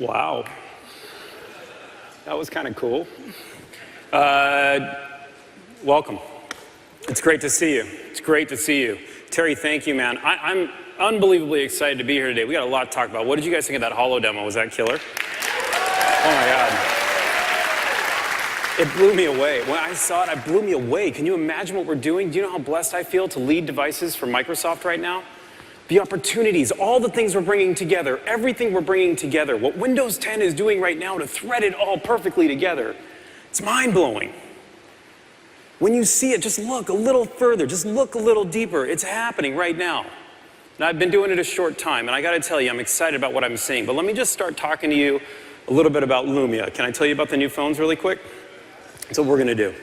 Wow. That was kind of cool. Welcome. It's great to see you. It's great to see you. Terry, thank you, man. I'm unbelievably excited to be here today. We got a lot to talk about. What did you guys think of that holo demo? Was that killer? Oh my God. It blew me away. When I saw it blew me away. Can you imagine what we're doing? Do you know how blessed I feel to lead devices for Microsoft right now? The opportunities, all the things we're bringing together, everything we're bringing together, what Windows 10 is doing right now to thread it all perfectly together. It's mind-blowing. When you see it, just look a little further, just look a little deeper. It's happening right now. And I've been doing it a short time, and I gotta tell you, I'm excited about what I'm seeing. But let me just start talking to you a little bit about Lumia. Can I tell you about the new phones really quick? That's what we're gonna do.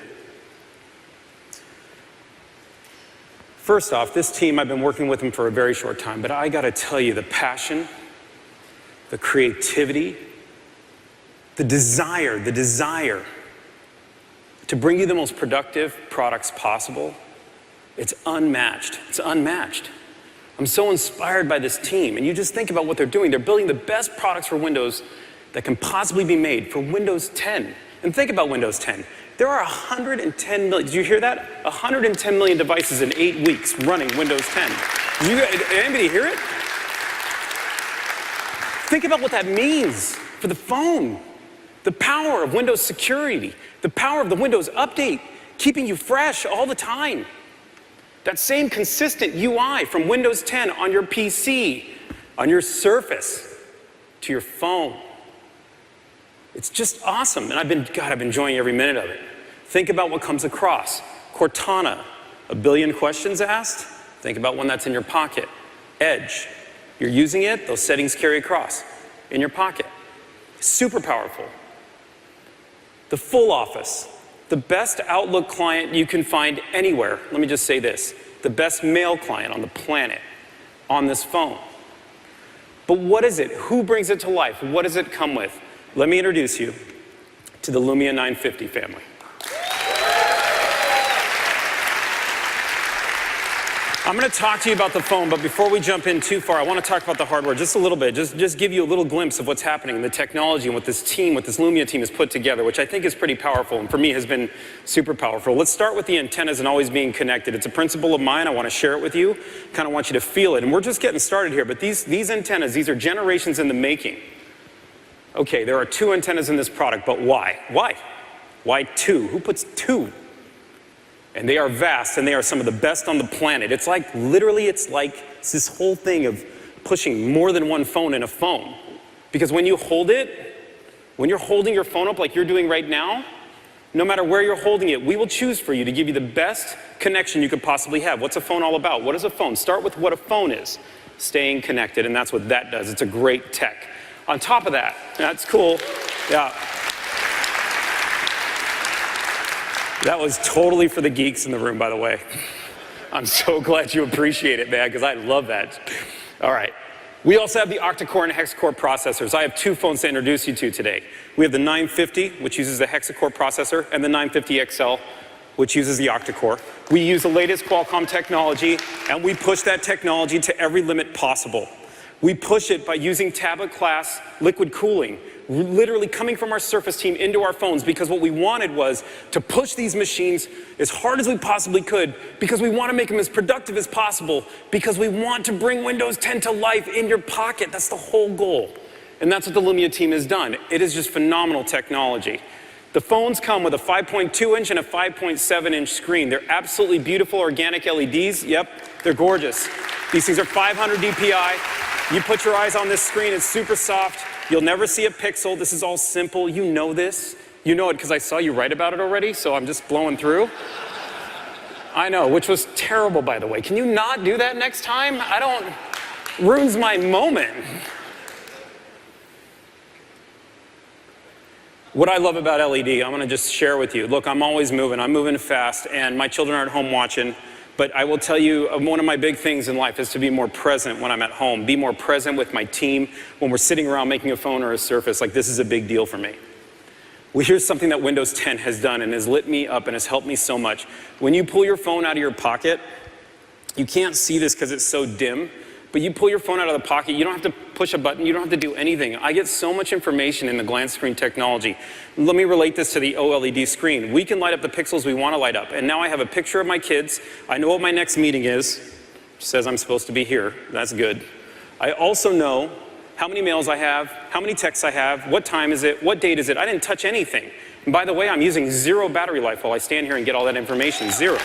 First off, this team, I've been working with them for a very short time, but I gotta tell you, the passion, the creativity, the desire to bring you the most productive products possible, it's unmatched. It's unmatched. I'm so inspired by this team, and you just think about what they're doing. They're building the best products for Windows that can possibly be made for Windows 10. And think about Windows 10. There are 110 million, did you hear that? 110 million devices in 8 weeks running Windows 10. Did anybody hear it? Think about what that means for the phone. The power of Windows security, the power of the Windows update, keeping you fresh all the time. That same consistent UI from Windows 10 on your PC, on your Surface, to your phone. It's just awesome, and I've been enjoying every minute of it. Think about what comes across. Cortana, 1 billion questions asked. Think about when that's in your pocket. Edge, you're using it, those settings carry across in your pocket. Super powerful. The full office, the best Outlook client you can find anywhere. Let me just say this, the best mail client on the planet on this phone. But what is it? Who brings it to life? What does it come with? Let me introduce you to the Lumia 950 family. I'm going to talk to you about the phone, but before we jump in too far, I want to talk about the hardware just a little bit, just give you a little glimpse of what's happening in the technology and what this Lumia team has put together, which I think is pretty powerful, and for me has been super powerful. Let's start with the antennas and always being connected. It's a principle of mine. I want to share it with you. Kind of want you to feel it, and we're just getting started here, but these antennas, these are generations in the making. Okay, there are 2 antennas in this product, but why? Why 2? Who puts 2? And they are vast, and they are some of the best on the planet. It's like, literally, it's this whole thing of pushing more than one phone in a phone. Because when you hold it, when you're holding your phone up like you're doing right now, no matter where you're holding it, we will choose for you to give you the best connection you could possibly have. What's a phone all about? What is a phone? Start with what a phone is. Staying connected, and that's what that does. It's a great tech. On top of that, that's cool. Yeah. That was totally for the geeks in the room, by the way. I'm so glad you appreciate it, man, because I love that. All right. We also have the octa-core and hexa-core processors. I have 2 phones to introduce you to today. We have the 950, which uses the hexa-core processor, and the 950 XL, which uses the octa-core. We use the latest Qualcomm technology, and we push that technology to every limit possible. We push it by using tablet-class liquid cooling, literally coming from our Surface team into our phones, because what we wanted was to push these machines as hard as we possibly could, because we want to make them as productive as possible, because we want to bring Windows 10 to life in your pocket. That's the whole goal. And that's what the Lumia team has done. It is just phenomenal technology. The phones come with a 5.2-inch and a 5.7-inch screen. They're absolutely beautiful organic LEDs. Yep, they're gorgeous. These things are 500 DPI. You put your eyes on this screen, it's super soft. You'll never see a pixel. This is all simple. You know this. You know it because I saw you write about it already, so I'm just blowing through. I know, which was terrible, by the way. Can you not do that next time? Ruins my moment. What I love about LED, I'm going to just share with you. Look, I'm always moving. I'm moving fast, and my children are at home watching. But I will tell you, one of my big things in life is to be more present when I'm at home, be more present with my team when we're sitting around making a phone or a Surface. Like, this is a big deal for me. Well, here's something that Windows 10 has done and has lit me up and has helped me so much. When you pull your phone out of your pocket, you can't see this because it's so dim, But you pull your phone out of the pocket, you don't have to push a button, you don't have to do anything. I get so much information in the glance screen technology. Let me relate this to the OLED screen. We can light up the pixels we want to light up. And now I have a picture of my kids. I know what my next meeting is. It says I'm supposed to be here. That's good. I also know how many mails I have, how many texts I have, what time is it, what date is it. I didn't touch anything. And by the way, I'm using 0 battery life while I stand here and get all that information. 0.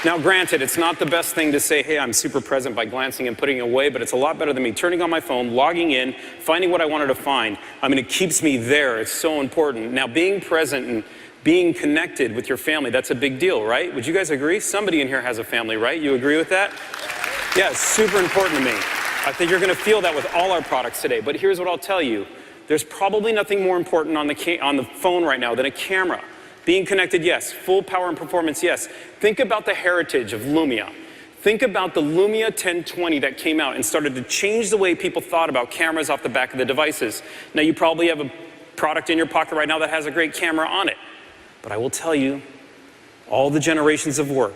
Now, granted, it's not the best thing to say, hey, I'm super present by glancing and putting it away, but it's a lot better than me turning on my phone, logging in, finding what I wanted to find. I mean, it keeps me there. It's so important. Now, being present and being connected with your family, that's a big deal, right? Would you guys agree? Somebody in here has a family, right? You agree with that? Yeah, it's super important to me. I think you're going to feel that with all our products today. But here's what I'll tell you. There's probably nothing more important on the phone right now than a camera. Being connected, yes. Full power and performance, yes. Think about the heritage of Lumia. Think about the Lumia 1020 that came out and started to change the way people thought about cameras off the back of the devices. Now, you probably have a product in your pocket right now that has a great camera on it. But I will tell you, all the generations of work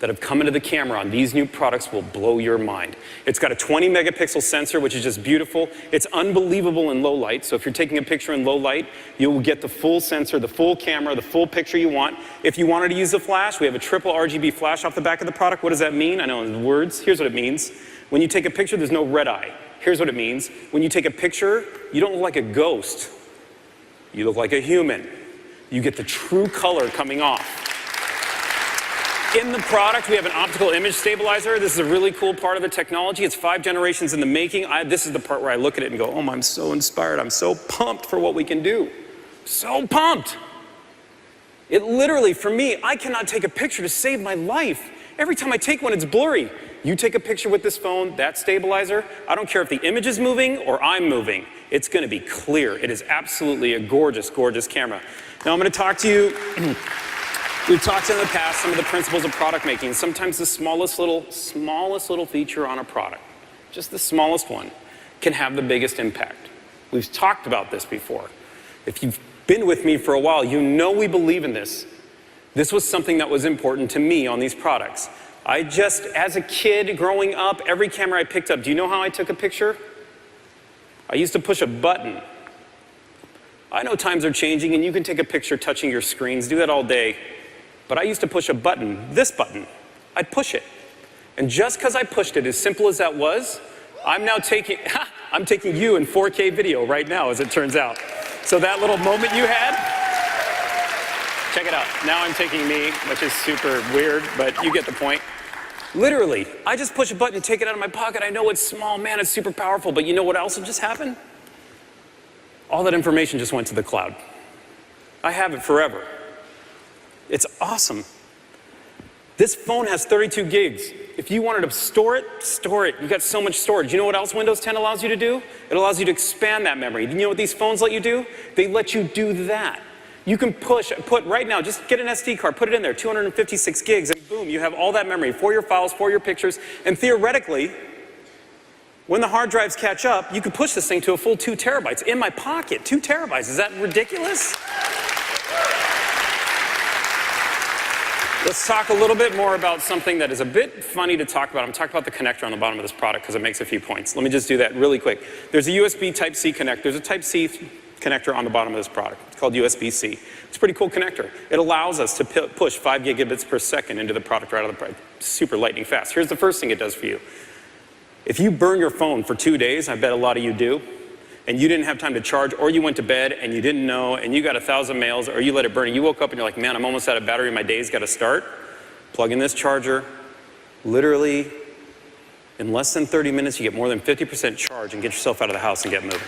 that have come into the camera on these new products will blow your mind. It's got a 20 megapixel sensor, which is just beautiful. It's unbelievable in low light. So if you're taking a picture in low light, you will get the full sensor, the full camera, the full picture you want. If you wanted to use the flash, we have a triple RGB flash off the back of the product. What does that mean? I know in words. Here's what it means. When you take a picture, there's no red eye. Here's what it means. When you take a picture, you don't look like a ghost. You look like a human. You get the true color coming off. In the product, we have an optical image stabilizer. This is a really cool part of the technology. It's 5 generations in the making. This is the part where I look at it and go, oh, I'm so inspired. I'm so pumped for what we can do. So pumped. It literally, for me, I cannot take a picture to save my life. Every time I take one, it's blurry. You take a picture with this phone, that stabilizer, I don't care if the image is moving or I'm moving. It's going to be clear. It is absolutely a gorgeous, gorgeous camera. Now I'm going to talk to you. We've talked in the past some of the principles of product making. Sometimes the smallest little feature on a product, just the smallest one, can have the biggest impact. We've talked about this before. If you've been with me for a while, you know we believe in this. This was something that was important to me on these products. As a kid growing up, every camera I picked up, do you know how I took a picture? I used to push a button. I know times are changing and you can take a picture touching your screens, do that all day. But I used to push a button, this button. I'd push it. And just because I pushed it, as simple as that was, I'm taking you in 4K video right now, as it turns out. So that little moment you had, check it out. Now I'm taking me, which is super weird, but you get the point. Literally, I just push a button and take it out of my pocket. I know it's small, man, it's super powerful, but you know what else just happened? All that information just went to the cloud. I have it forever. It's awesome. This phone has 32 gigs. If you wanted to store it, store it. You've got so much storage. You know what else Windows 10 allows you to do? It allows you to expand that memory. You know what these phones let you do? They let you do that. You can put right now, just get an SD card, put it in there, 256 gigs, and boom, you have all that memory for your files, for your pictures, and theoretically, when the hard drives catch up, you could push this thing to a full 2 terabytes in my pocket. 2 terabytes, is that ridiculous? Let's talk a little bit more about something that is a bit funny to talk about. I'm talking about the connector on the bottom of this product because it makes a few points. Let me just do that really quick. There's a USB Type-C connector. There's a Type-C connector on the bottom of this product. It's called USB-C. It's a pretty cool connector. It allows us to push 5 gigabits per second into the product right out of the product. Super lightning fast. Here's the first thing it does for you. If you burn your phone for 2 days, I bet a lot of you do, and you didn't have time to charge, or you went to bed and you didn't know, and you got 1,000 mails, or you let it burn, and you woke up and you're like, man, I'm almost out of battery, my day's got to start. Plug in this charger. Literally, in less than 30 minutes, you get more than 50% charge and get yourself out of the house and get moving.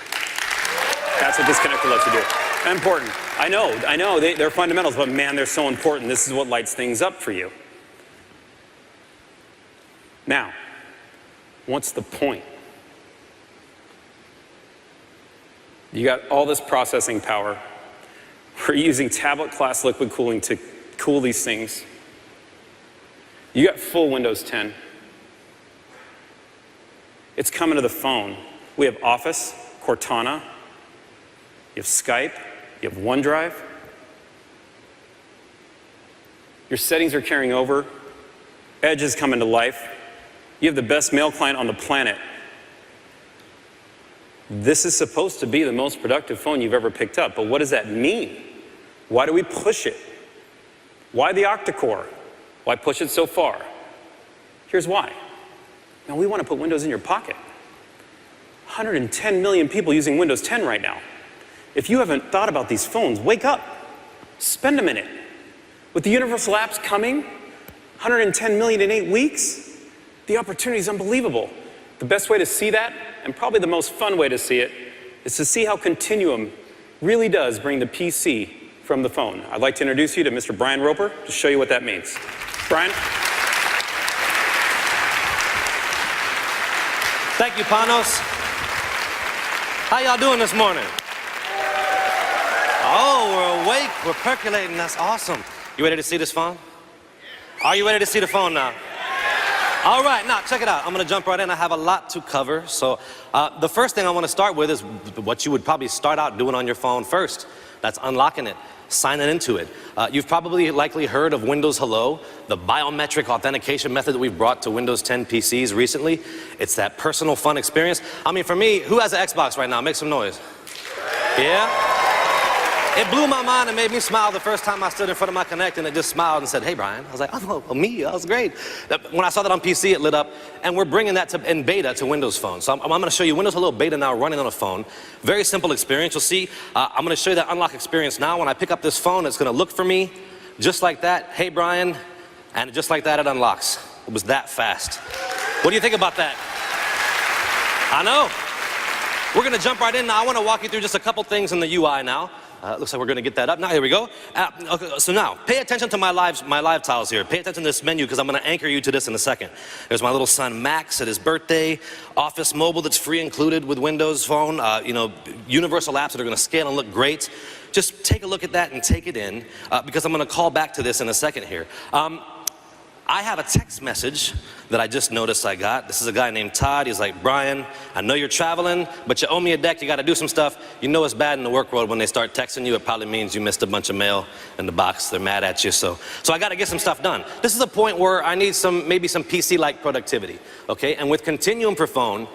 That's what this connector lets you do. Important. I know, they're fundamentals, but man, they're so important. This is what lights things up for you. Now, what's the point? You got all this processing power. We're using tablet-class liquid cooling to cool these things. You got full Windows 10. It's coming to the phone. We have Office, Cortana, you have Skype, you have OneDrive. Your settings are carrying over. Edge is coming to life. You have the best mail client on the planet. This is supposed to be the most productive phone you've ever picked up, but what does that mean? Why do we push it? Why the octa-core? Why push it so far? Here's why. Now, we want to put Windows in your pocket. 110 million people using Windows 10 right now. If you haven't thought about these phones, wake up. Spend a minute. With the universal apps coming, 110 million in 8 weeks, the opportunity is unbelievable. The best way to see that, and probably the most fun way to see it, is to see how Continuum really does bring the PC from the phone. I'd like to introduce you to Mr. Brian Roper to show you what that means. Brian? Thank you, Panos. How y'all doing this morning? Oh, we're awake, we're percolating, that's awesome. You ready to see this phone? Are you ready to see the phone now? All right, now check it out. I'm gonna jump right in. I have a lot to cover. So the first thing I wanna start with is what you would probably start out doing on your phone first. That's unlocking it, signing into it. You've probably likely heard of Windows Hello, the biometric authentication method that we've brought to Windows 10 PCs recently. It's that personal fun experience. I mean, for me, who has an Xbox right now? Make some noise. Yeah? It blew my mind and made me smile the first time I stood in front of my Connect and it just smiled and said, hey, Brian. I was like, oh, me, that was great. When I saw that on PC, it lit up, and we're bringing that in beta to Windows Phone. So I'm gonna show you Windows Hello beta now running on a phone. Very simple experience. You'll see, I'm gonna show you that unlock experience now. When I pick up this phone, it's gonna look for me just like that. Hey, Brian, and just like that, it unlocks. It was that fast. What do you think about that? I know. We're gonna jump right in now. I wanna walk you through just a couple things in the UI now. Looks like we're gonna get that up. Now, here we go. Okay, so now, pay attention to my live tiles here. Pay attention to this menu, because I'm gonna anchor you to this in a second. There's my little son, Max, at his birthday. Office Mobile that's free included with Windows Phone. You know, universal apps that are gonna scale and look great. Just take a look at that and take it in, because I'm gonna call back to this in a second here. I have a text message that I just noticed I got. This is a guy named Todd. He's like, Brian, I know you're traveling, but you owe me a deck. You got to do some stuff. You know it's bad in the work world when they start texting you. It probably means you missed a bunch of mail in the box. They're mad at you. So I got to get some stuff done. This is a point where I need maybe some PC-like productivity. Okay, and with Continuum for phone,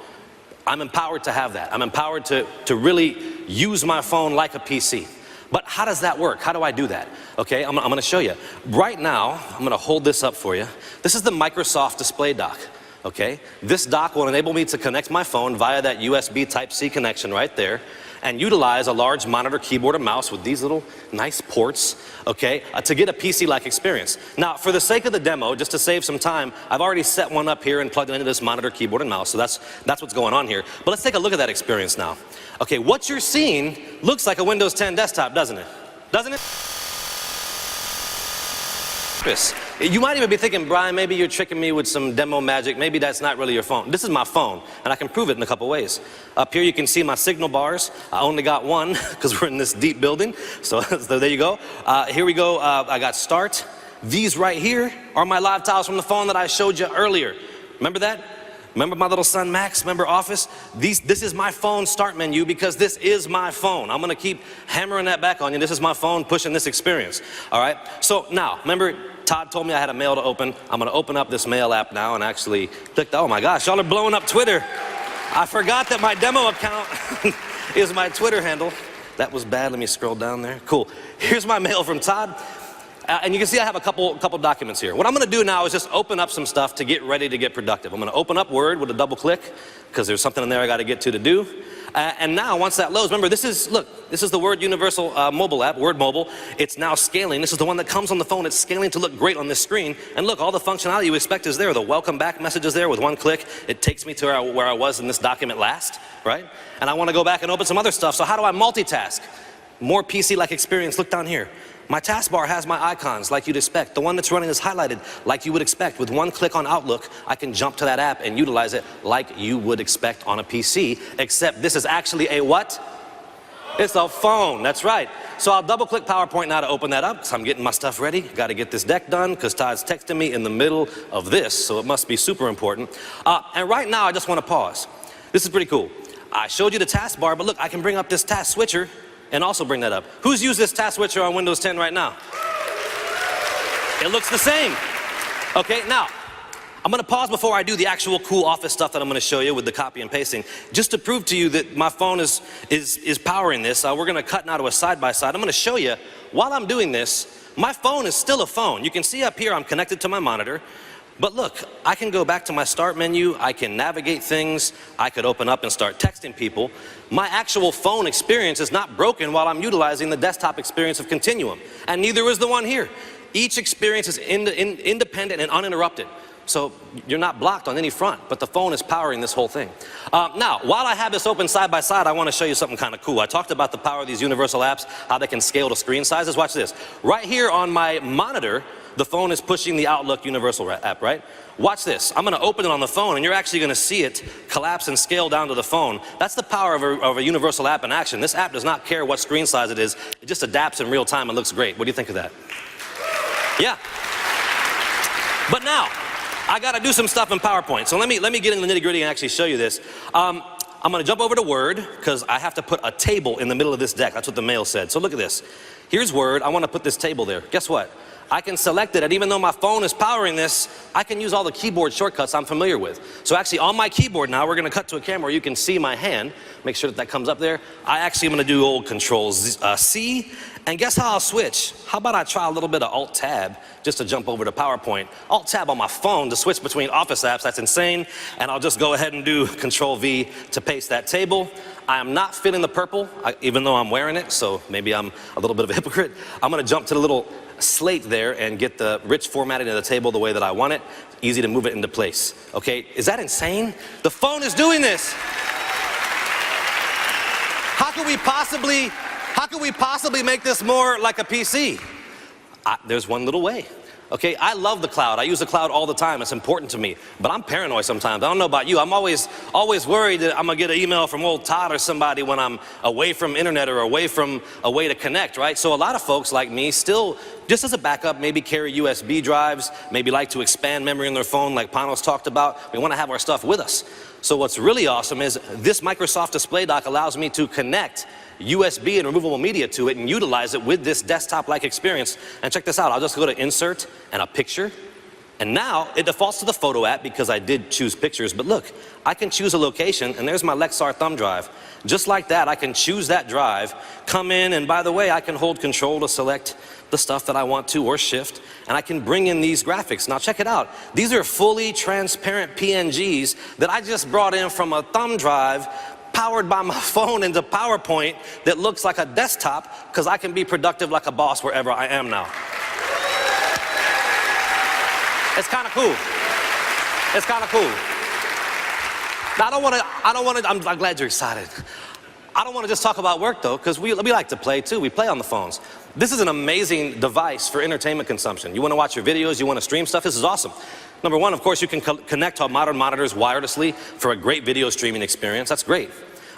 I'm empowered to have that. I'm empowered to really use my phone like a PC. But how does that work? How do I do that? Okay, I'm gonna show you. Right now, I'm gonna hold this up for you. This is the Microsoft display dock, okay? This dock will enable me to connect my phone via that USB Type-C connection right there and utilize a large monitor, keyboard, and mouse with these little nice ports, okay, to get a PC-like experience. Now, for the sake of the demo, just to save some time, I've already set one up here and plugged it into this monitor, keyboard, and mouse, so that's what's going on here. But let's take a look at that experience now. Okay, what you're seeing looks like a Windows 10 desktop, doesn't it? Doesn't it? You might even be thinking, Brian, maybe you're tricking me with some demo magic. Maybe that's not really your phone. This is my phone, and I can prove it in a couple ways. Up here you can see my signal bars. I only got one because we're in this deep building. So there you go. Here we go. I got start. These right here are my live tiles from the phone that I showed you earlier. Remember that? Remember my little son Max? Remember Office? This is my phone start menu because this is my phone. I'm gonna keep hammering that back on you. This is my phone pushing this experience. All right? So now, remember Todd told me I had a mail to open. I'm gonna open up this mail app now and actually click, oh my gosh, y'all are blowing up Twitter. I forgot that my demo account is my Twitter handle. That was bad, let me scroll down there. Cool, here's my mail from Todd. And you can see I have a couple documents here. What I'm gonna do now is just open up some stuff to get ready to get productive. I'm gonna open up Word with a double click, because there's something in there I gotta get to do. And now, once that loads, remember this is the Word Universal mobile app, Word Mobile. It's now scaling. This is the one that comes on the phone. It's scaling to look great on this screen. And look, all the functionality you expect is there. The welcome back message is there with one click. It takes me to where I was in this document last, right? And I wanna go back and open some other stuff. So how do I multitask? More PC-like experience, look down here. My taskbar has my icons like you'd expect. The one that's running is highlighted like you would expect. With one click on Outlook, I can jump to that app and utilize it like you would expect on a PC, except this is actually a what? It's a phone, that's right. So I'll double click PowerPoint now to open that up, because I'm getting my stuff ready. Gotta get this deck done, because Todd's texting me in the middle of this, so it must be super important. And right now, I just wanna pause. This is pretty cool. I showed you the taskbar, but look, I can bring up this task switcher and also bring that up. Who's used this task switcher on Windows 10 right now? It looks the same. Okay, now, I'm gonna pause before I do the actual cool office stuff that I'm gonna show you with the copy and pasting, just to prove to you that my phone is powering this. We're gonna cut now to a side-by-side. I'm gonna show you, while I'm doing this, my phone is still a phone. You can see up here I'm connected to my monitor, but look, I can go back to my start menu, I can navigate things, I could open up and start texting people. My actual phone experience is not broken while I'm utilizing the desktop experience of Continuum, and neither is the one here. Each experience is independent and uninterrupted. So you're not blocked on any front, but the phone is powering this whole thing. Now, while I have this open side by side, I want to show you something kind of cool. I talked about the power of these universal apps, how they can scale to screen sizes. Watch this. Right here on my monitor, the phone is pushing the Outlook universal app, right? Watch this. I'm going to open it on the phone, and you're actually going to see it collapse and scale down to the phone. That's the power of a universal app in action. This app does not care what screen size it is. It just adapts in real time and looks great. What do you think of that? Yeah. But now, I got to do some stuff in PowerPoint. So let me get in the nitty-gritty and actually show you this. I'm going to jump over to Word because I have to put a table in the middle of this deck. That's what the mail said. So look at this. Here's Word. I want to put this table there. Guess what? I can select it, and even though my phone is powering this, I can use all the keyboard shortcuts I'm familiar with. So actually on my keyboard now, we're going to cut to a camera where you can see my hand. Make sure that comes up there. I actually am going to do old Control C, and guess how I'll switch? How about I try a little bit of Alt-Tab just to jump over to PowerPoint. Alt-Tab on my phone to switch between Office apps, that's insane. And I'll just go ahead and do Control-V to paste that table. I am not feeling the purple, even though I'm wearing it, so maybe I'm a little bit of a hypocrite. I'm going to jump to the little slate there and get the rich formatting of the table the way that I want it. Easy to move it into place. Okay, is that insane? The phone is doing this. How could we possibly make this more like a PC? There's one little way. Okay, I love the cloud. I use the cloud all the time. It's important to me. But I'm paranoid sometimes. I don't know about you. I'm always worried that I'm gonna get an email from old Todd or somebody when I'm away from internet or away from a way to connect, right? So a lot of folks like me still, just as a backup, maybe carry USB drives, maybe like to expand memory in their phone like Panos talked about. We wanna have our stuff with us. So what's really awesome is this Microsoft Display Dock allows me to connect USB and removable media to it and utilize it with this desktop-like experience. And check this out, I'll just go to Insert and a Picture. And now it defaults to the Photo app because I did choose pictures, but look, I can choose a location and there's my Lexar thumb drive. Just like that, I can choose that drive, come in, and by the way, I can hold Control to select the stuff that I want to, or Shift, and I can bring in these graphics. Now check it out. These are fully transparent PNGs that I just brought in from a thumb drive powered by my phone into PowerPoint that looks like a desktop because I can be productive like a boss wherever I am now. It's kind of cool. It's kind of cool. Now I'm glad you're excited. I don't want to just talk about work though, because we like to play too. We play on the phones. This is an amazing device for entertainment consumption. You want to watch your videos, you want to stream stuff, this is awesome. Number one, of course, you can connect to modern monitors wirelessly for a great video streaming experience. That's great.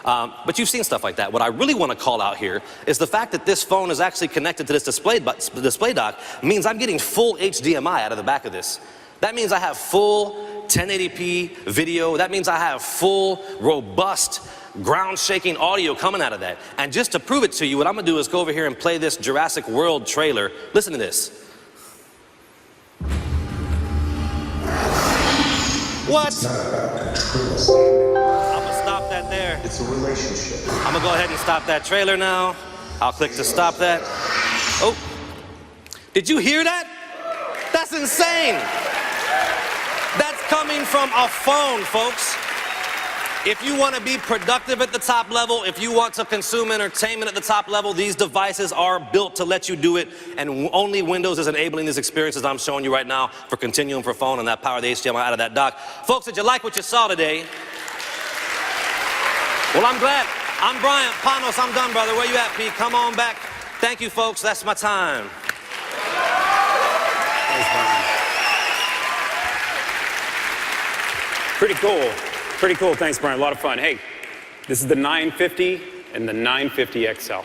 But you've seen stuff like that. What I really want to call out here is the fact that this phone is actually connected to this display dock means I'm getting full HDMI out of the back of this. That means I have full 1080p video. That means I have full, robust, ground-shaking audio coming out of that. And just to prove it to you, what I'm going to do is go over here and play this Jurassic World trailer. Listen to this. What? It's not about control. I'm gonna stop that there. It's a relationship. I'm gonna go ahead and stop that trailer now. I'll click to stop that. Oh, did you hear that? That's insane. That's coming from a phone, folks. If you want to be productive at the top level, if you want to consume entertainment at the top level, these devices are built to let you do it, and only Windows is enabling these experiences I'm showing you right now for Continuum for phone and that power the HDMI out of that dock. Folks, did you like what you saw today? Well, I'm glad. I'm Brian. Panos, I'm done, brother. Where you at, Pete? Come on back. Thank you, folks. That's my time. Thanks, Brian. Pretty cool. Pretty cool. Thanks, Brian. A lot of fun. Hey, this is the 950 and the 950 XL.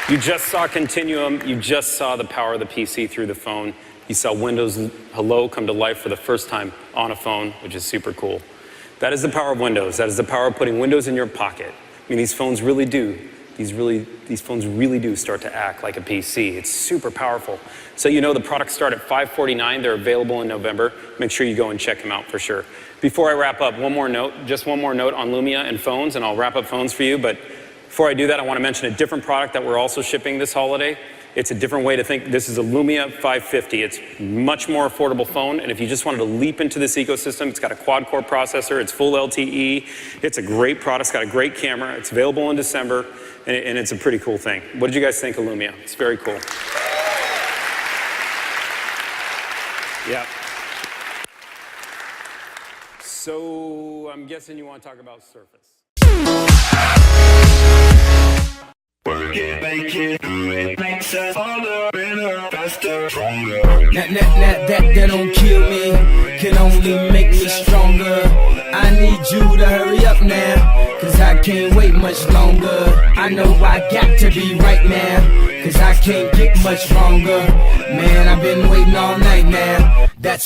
You just saw Continuum. You just saw the power of the PC through the phone. You saw Windows Hello come to life for the first time on a phone, which is super cool. That is the power of Windows. That is the power of putting Windows in your pocket. I mean, these phones really do these phones really do start to act like a PC. It's super powerful. So you know the products start at $549. They're available in November. Make sure you go and check them out for sure. Before I wrap up, just one more note on Lumia and phones, and I'll wrap up phones for you. But before I do that, I want to mention a different product that we're also shipping this holiday. It's a different way to think. This is a Lumia 550. It's much more affordable phone, and if you just wanted to leap into this ecosystem, it's got a quad-core processor, it's full LTE, it's a great product, it's got a great camera, it's available in December, and it's a pretty cool thing. What did you guys think of Lumia? It's very cool. Yeah. So I'm guessing you want to talk about Surface. Work it, make it, do it, makes us harder, better, faster, stronger. That don't kill me, can only make me stronger. I need you to hurry up now, cause I can't wait much longer. I know I got to be right now, cause I can't get much stronger. Man, I've been waiting all night now. That's